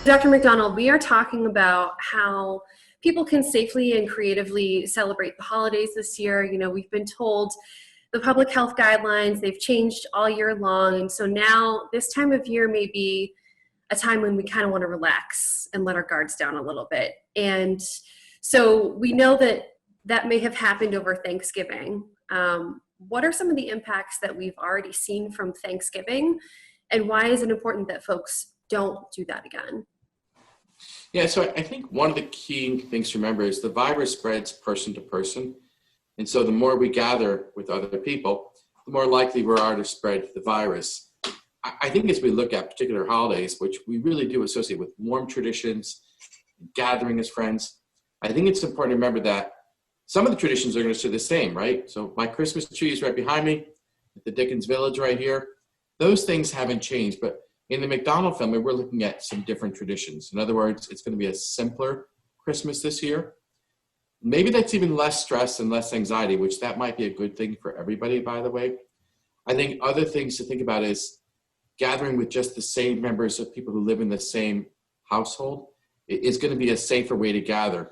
Dr. McDonald, we are talking about how people can safely and creatively celebrate the holidays this year. You know, we've been told the public health guidelines, they've changed all year long. And so now this time of year may be a time when we kind of want to relax and let our guards down a little bit. And so we know that that may have happened over Thanksgiving. What are some of the impacts that we've already seen from Thanksgiving? And why is it important that folks don't do that again? Yeah, so I think one of the key things to remember is the virus spreads person to person. And so the more we gather with other people, the more likely we are to spread the virus. I think as we look at particular holidays, which we really do associate with warm traditions, gathering as friends, I think it's important to remember that some of the traditions are going to stay the same, right? So my Christmas tree is right behind me, at the Dickens Village right here. Those things haven't changed, but in the McDonald family, we're looking at some different traditions. In other words, it's going to be a simpler Christmas this year. Maybe that's even less stress and less anxiety, which that might be a good thing for everybody, by the way. I think other things to think about is gathering with just the same members of people who live in the same household is going to be a safer way to gather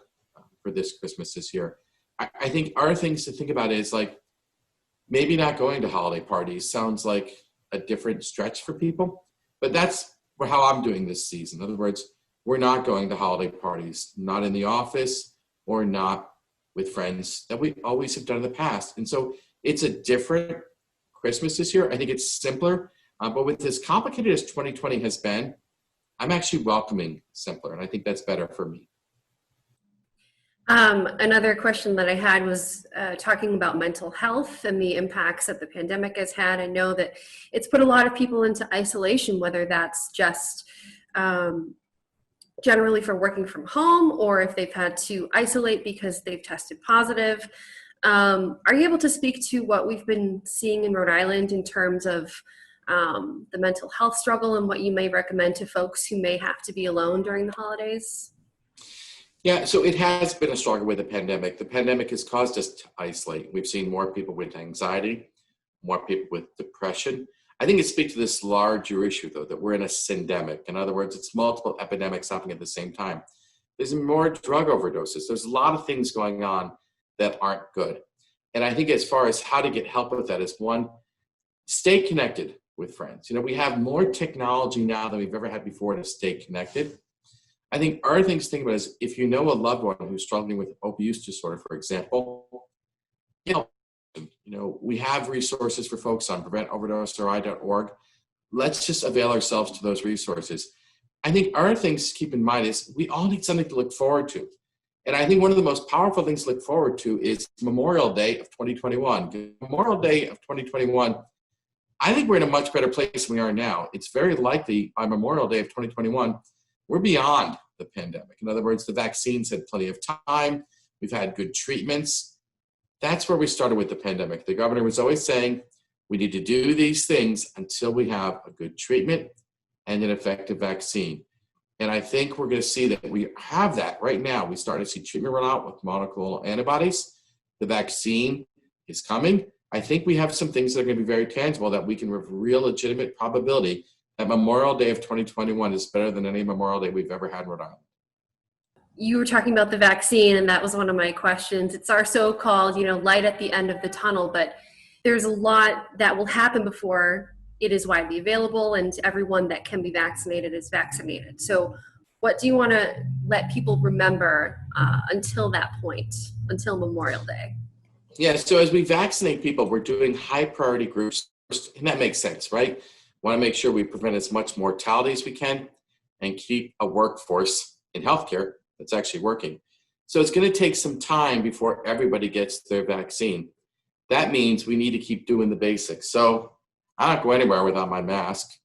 for this Christmas this year. I think other things to think about is like maybe not going to holiday parties sounds like a different stretch for people. But that's how I'm doing this season. In other words, we're not going to holiday parties, not in the office or not with friends that we always have done in the past. And so it's a different Christmas this year. I think it's simpler, but with as complicated as 2020 has been, I'm actually welcoming simpler, and I think that's better for me. Another question that I had was talking about mental health and the impacts that the pandemic has had. I know that it's put a lot of people into isolation, whether that's just generally for working from home or if they've had to isolate because they've tested positive. Are you able to speak to what we've been seeing in Rhode Island in terms of the mental health struggle and what you may recommend to folks who may have to be alone during the holidays? Yeah, so it has been a struggle with the pandemic. The pandemic has caused us to isolate. We've seen more people with anxiety, more people with depression. I think it speaks to this larger issue, though, that we're in a syndemic. In other words, it's multiple epidemics happening at the same time. There's more drug overdoses. There's a lot of things going on that aren't good. And I think as far as how to get help with that is, one, stay connected with friends. You know, we have more technology now than we've ever had before to stay connected. I think other things to think about is if you know a loved one who's struggling with opioid use disorder, for example, you know, we have resources for folks on preventoverdose.org. Let's just avail ourselves to those resources. I think other things to keep in mind is we all need something to look forward to. And I think one of the most powerful things to look forward to is Memorial Day of 2021. Memorial Day of 2021, I think we're in a much better place than we are now. It's very likely by Memorial Day of 2021, we're beyond the pandemic. In other words, the vaccines had plenty of time. We've had good treatments. That's where we started with the pandemic. The governor was always saying, we need to do these things until we have a good treatment and an effective vaccine. And I think we're going to see that we have that right now. We start to see treatment run out with monoclonal antibodies. The vaccine is coming. I think we have some things that are going to be very tangible that we can have real legitimate probability that Memorial Day of 2021 is better than any Memorial Day we've ever had in Rhode Island. You were talking about the vaccine, and that was one of my questions. It's our so-called, light at the end of the tunnel, but there's a lot that will happen before it is widely available and everyone that can be vaccinated is vaccinated. So what do you want to let people remember until that point, until Memorial Day? Yeah, so as we vaccinate people, we're doing high priority groups, and that makes sense, right? Want to make sure we prevent as much mortality as we can and keep a workforce in healthcare that's actually working. So it's going to take some time before everybody gets their vaccine. That means we need to keep doing the basics. So I don't go anywhere without my mask.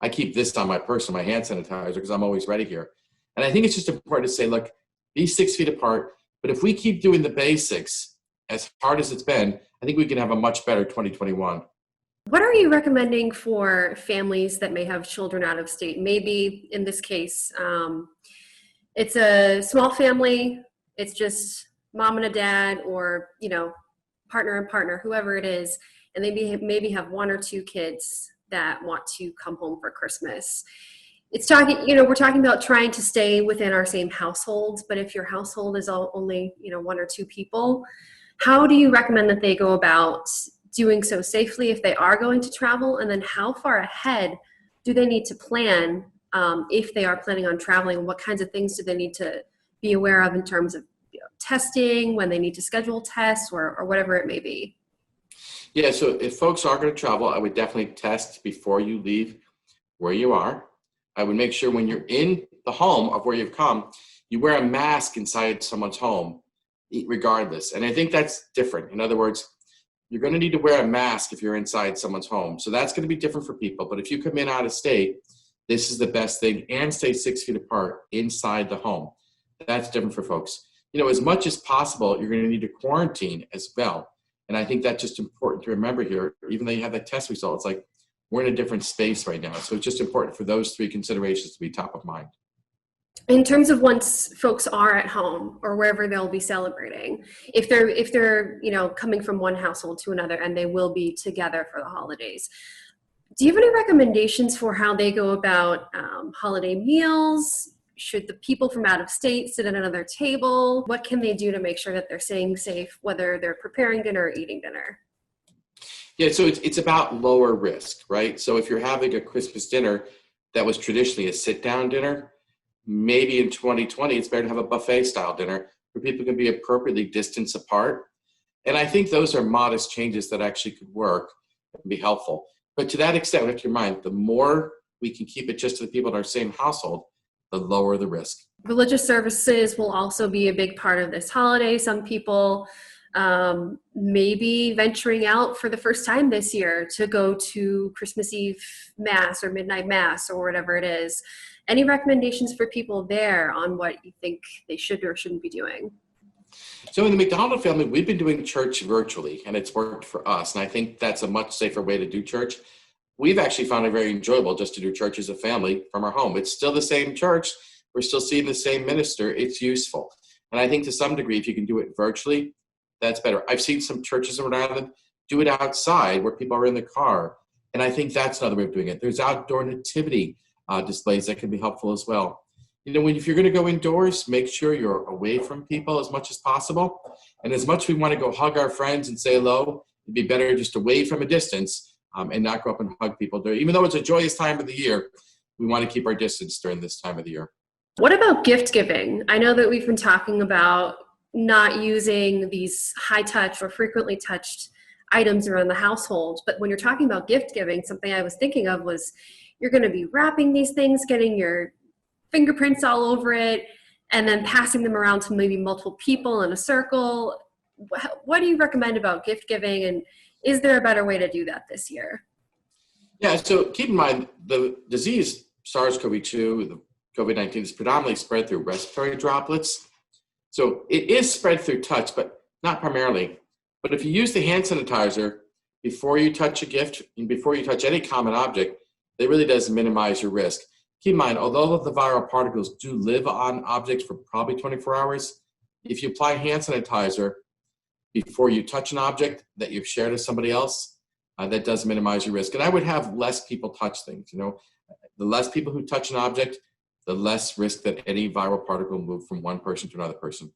I keep this on my person, my hand sanitizer, because I'm always ready here. And I think it's just important to say, look, be 6 feet apart. But if we keep doing the basics as hard as it's been, I think we can have a much better 2021. What are you recommending for families that may have children out of state? Maybe in this case, it's a small family, it's just mom and a dad or, partner and partner, whoever it is, and they maybe have one or two kids that want to come home for Christmas. it's talking, we're talking about trying to stay within our same households, but if your household is only, one or two people, how do you recommend that they go about doing so safely if they are going to travel? And then how far ahead do they need to plan if they are planning on traveling? What kinds of things do they need to be aware of in terms of testing, when they need to schedule tests or whatever it may be? Yeah, so if folks are going to travel, I would definitely test before you leave where you are. I would make sure when you're in the home of where you've come, you wear a mask inside someone's home, regardless. And I think that's different. In other words, you're going to need to wear a mask if you're inside someone's home. So that's going to be different for people. But if you come in out of state, this is the best thing, and stay 6 feet apart inside the home. That's different for folks. As much as possible, you're going to need to quarantine as well. And I think that's just important to remember here. Even though you have that test result, it's like we're in a different space right now. So it's just important for those three considerations to be top of mind. In terms of once folks are at home or wherever they'll be celebrating, if they're coming from one household to another and they will be together for the holidays, do you have any recommendations for how they go about holiday meals? Should the people from out of state sit at another table? What can they do to make sure that they're staying safe, whether they're preparing dinner or eating dinner? Yeah, so it's about lower risk, right? So if you're having a Christmas dinner that was traditionally a sit-down dinner, maybe in 2020, it's better to have a buffet-style dinner where people can be appropriately distanced apart. And I think those are modest changes that actually could work and be helpful. But to that extent, we have to remind, the more we can keep it just to the people in our same household, the lower the risk. Religious services will also be a big part of this holiday. Some people maybe venturing out for the first time this year to go to Christmas Eve Mass or Midnight Mass or whatever it is. Any recommendations for people there on what you think they should or shouldn't be doing? So in the McDonald family, we've been doing church virtually, and it's worked for us. And I think that's a much safer way to do church. We've actually found it very enjoyable just to do church as a family from our home. It's still the same church. We're still seeing the same minister. It's useful. And I think to some degree, if you can do it virtually, that's better. I've seen some churches in Rhode Island do it outside where people are in the car. And I think that's another way of doing it. There's outdoor nativity displays that can be helpful as well. If you're going to go indoors, make sure you're away from people as much as possible. And as much as we want to go hug our friends and say hello, it'd be better just away from a distance and not go up and hug people. Even though it's a joyous time of the year, we want to keep our distance during this time of the year. What about gift giving? I know that we've been talking about not using these high touch or frequently touched items around the household, but when you're talking about gift giving, something I was thinking of was you're going to be wrapping these things, getting your fingerprints all over it, and then passing them around to maybe multiple people in a circle. What do you recommend about gift giving, and is there a better way to do that this year? Yeah, so keep in mind the disease SARS-CoV-2, the COVID-19 is predominantly spread through respiratory droplets. So it is spread through touch, but not primarily. But if you use the hand sanitizer before you touch a gift and before you touch any common object, it really does minimize your risk. Keep in mind, although the viral particles do live on objects for probably 24 hours, if you apply hand sanitizer before you touch an object that you've shared with somebody else, that does minimize your risk. And I would have less people touch things. The less people who touch an object, the less risk that any viral particle will move from one person to another person.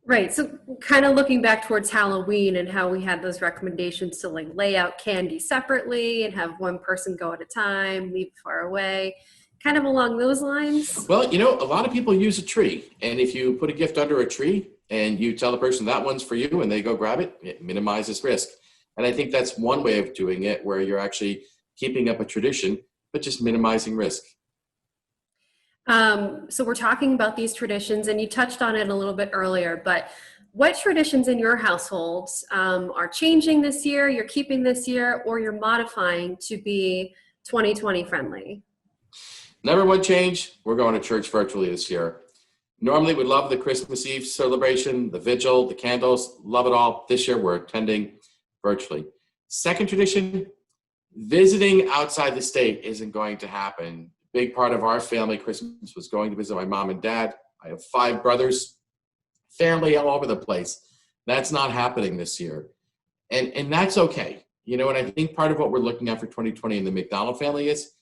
Right. So kind of looking back towards Halloween and how we had those recommendations to lay out candy separately and have one person go at a time, leave far away, kind of along those lines. Well, a lot of people use a tree. And if you put a gift under a tree and you tell the person that one's for you and they go grab it, it minimizes risk. And I think that's one way of doing it where you're actually keeping up a tradition, but just minimizing risk. So we're talking about these traditions, and you touched on it a little bit earlier, but what traditions in your households are changing this year, you're keeping this year, or you're modifying to be 2020 friendly? Number one change, we're going to church virtually this year. Normally we love the Christmas Eve celebration, the vigil, the candles, love it all. This year we're attending virtually. Second tradition, visiting outside the state isn't going to happen. Big part of our family Christmas was going to visit my mom and dad. I have 5 brothers, family all over the place. That's not happening this year. And that's okay. And I think part of what we're looking at for 2020 in the McDonald family is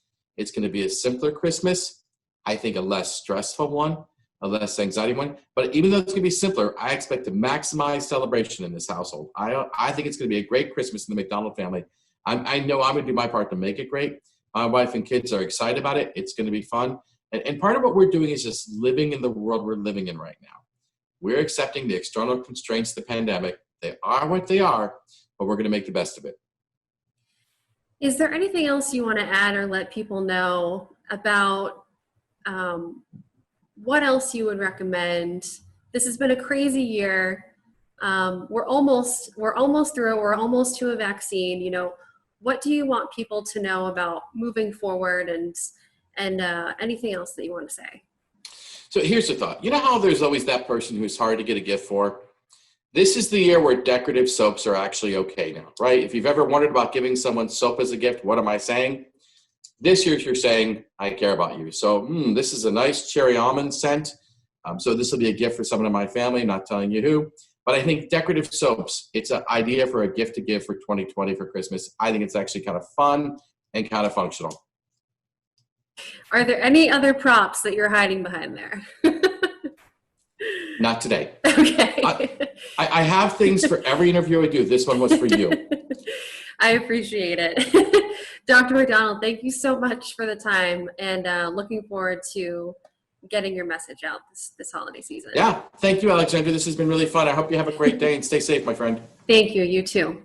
It's going to be a simpler Christmas. I think a less stressful one, a less anxiety one. But even though it's going to be simpler, I expect to maximize celebration in this household. I think it's going to be a great Christmas in the McDonald family. I know I'm going to do my part to make it great. My wife and kids are excited about it. It's going to be fun. And part of what we're doing is just living in the world we're living in right now. We're accepting the external constraints of the pandemic. They are what they are, but we're going to make the best of it. Is there anything else you want to add or let people know about what else you would recommend? This has been a crazy year. We're almost through it. We're almost to a vaccine. What do you want people to know about moving forward, and anything else that you want to say? So here's the thought. You know how there's always that person who's hard to get a gift for? This is the year where decorative soaps are actually okay now, right? If you've ever wondered about giving someone soap as a gift, what am I saying? This year you're saying, I care about you. So this is a nice cherry almond scent. So this will be a gift for someone in my family, not telling you who. But I think decorative soaps, it's an idea for a gift to give for 2020 for Christmas. I think it's actually kind of fun and kind of functional. Are there any other props that you're hiding behind there? Not today. Okay. I have things for every interview I do. This one was for you. I appreciate it. Dr. McDonald, thank you so much for the time, and looking forward to getting your message out this holiday season. Yeah. Thank you, Alexandra. This has been really fun. I hope you have a great day and stay safe, my friend. Thank you. You too.